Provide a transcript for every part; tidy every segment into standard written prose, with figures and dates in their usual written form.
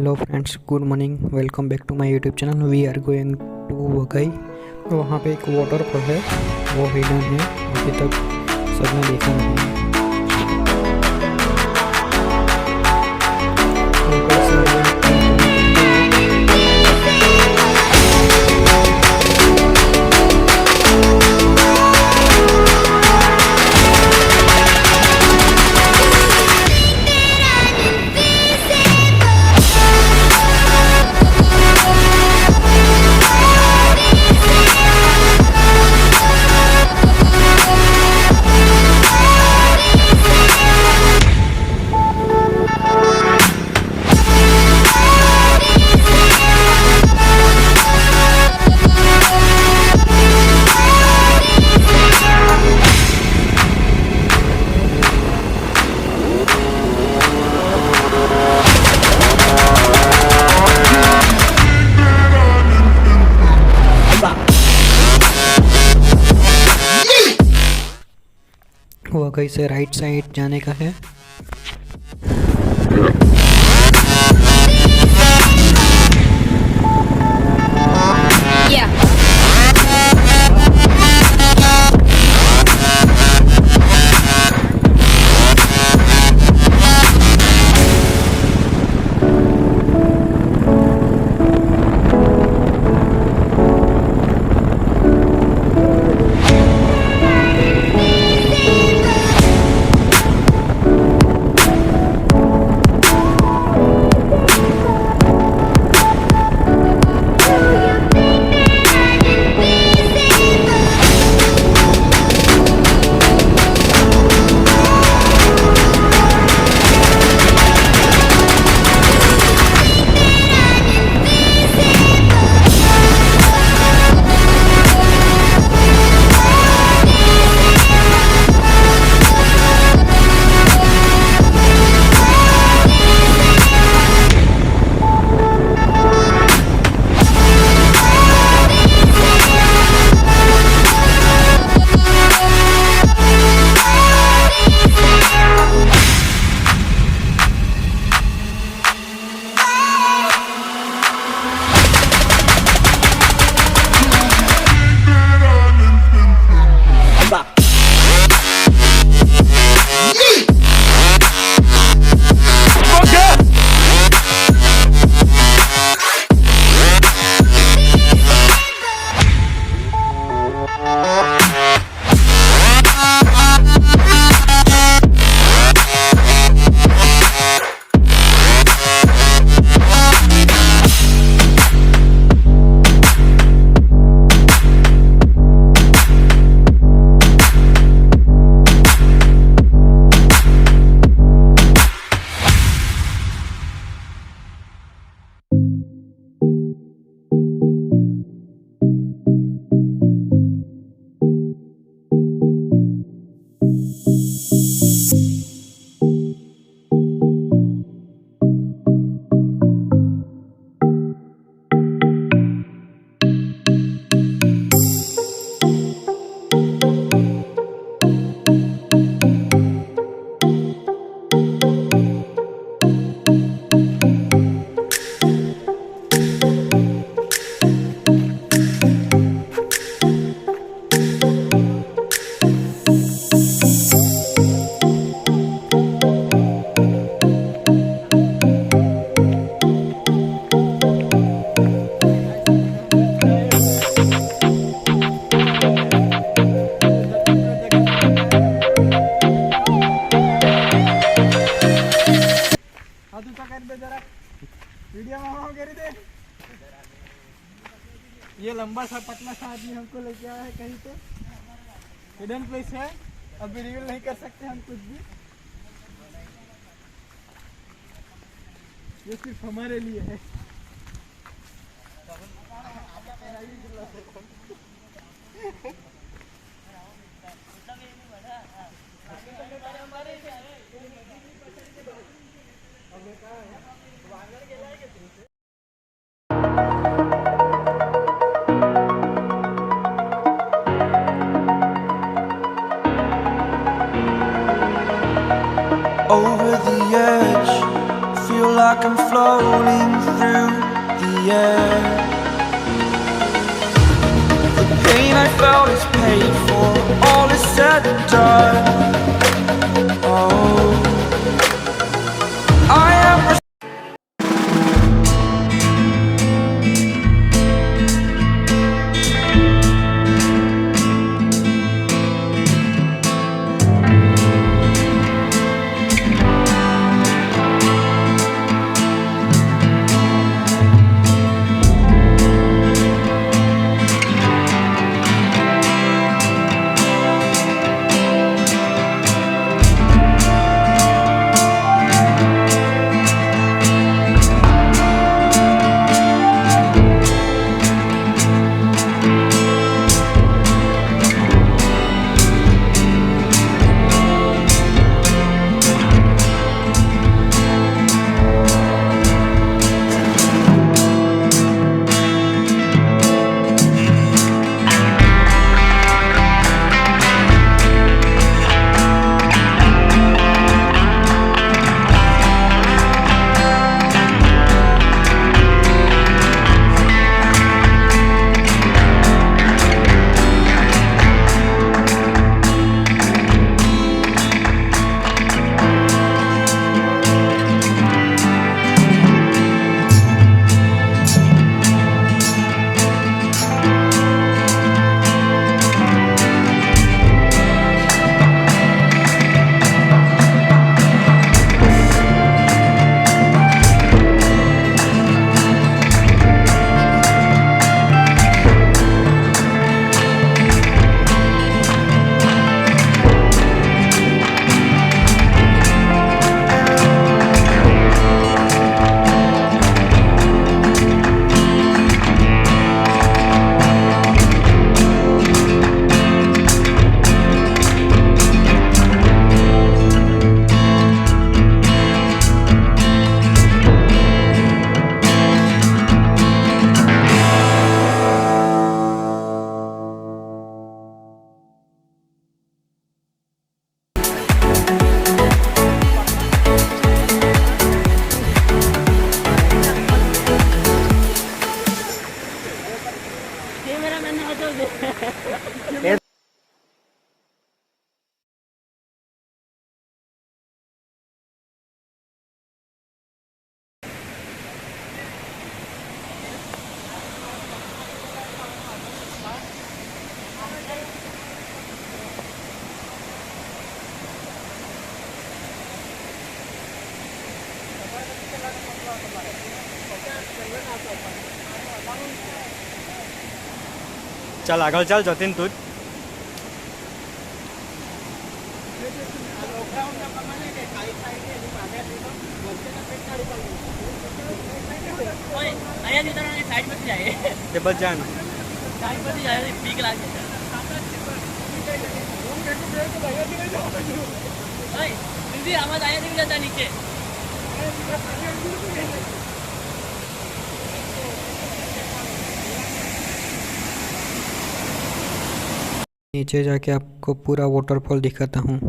Hello friends, good morning. Welcome back to my YouTube channel. We are going to Waghai. वहाँ पे एक waterfall है, वो हिडन है, अभी तक सबने देखा नहीं है। वघई से राइट साइड जाने का है। वीडियो में गिरी थे। ये लंबा सा पतला सा आदमी हमको लेके आया है कहीं पे। हिडन प्लेस है, अभी रिवील नहीं कर सकते हम कुछ भी। ये सिर्फ हमारे लिए है। Over the edge, feel like I'm floating through the air. The pain I felt is paid for, all is said and done. Oh, I am चल आगळ चल जतीन तू ते बस जान आवाज आया नहीं जाता नीचे नीचे जाके आपको पूरा वाटरफॉल दिखाता हूँ।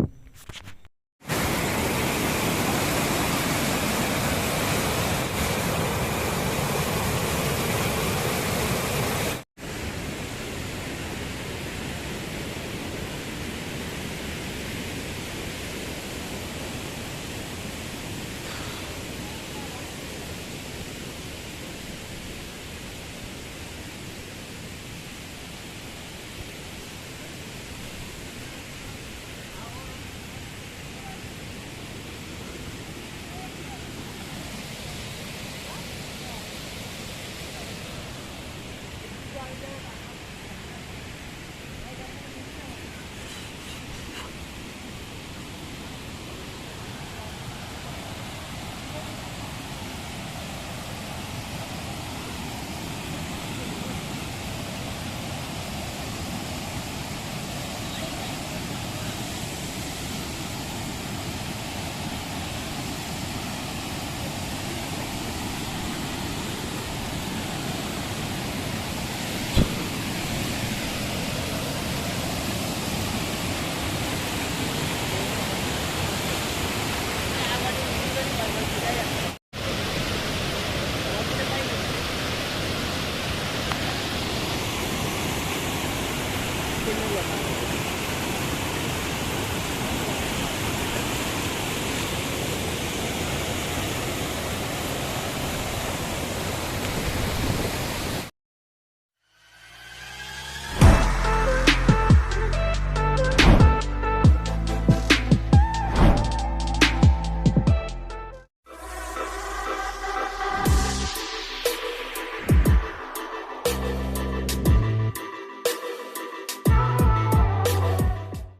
खेलने लगा।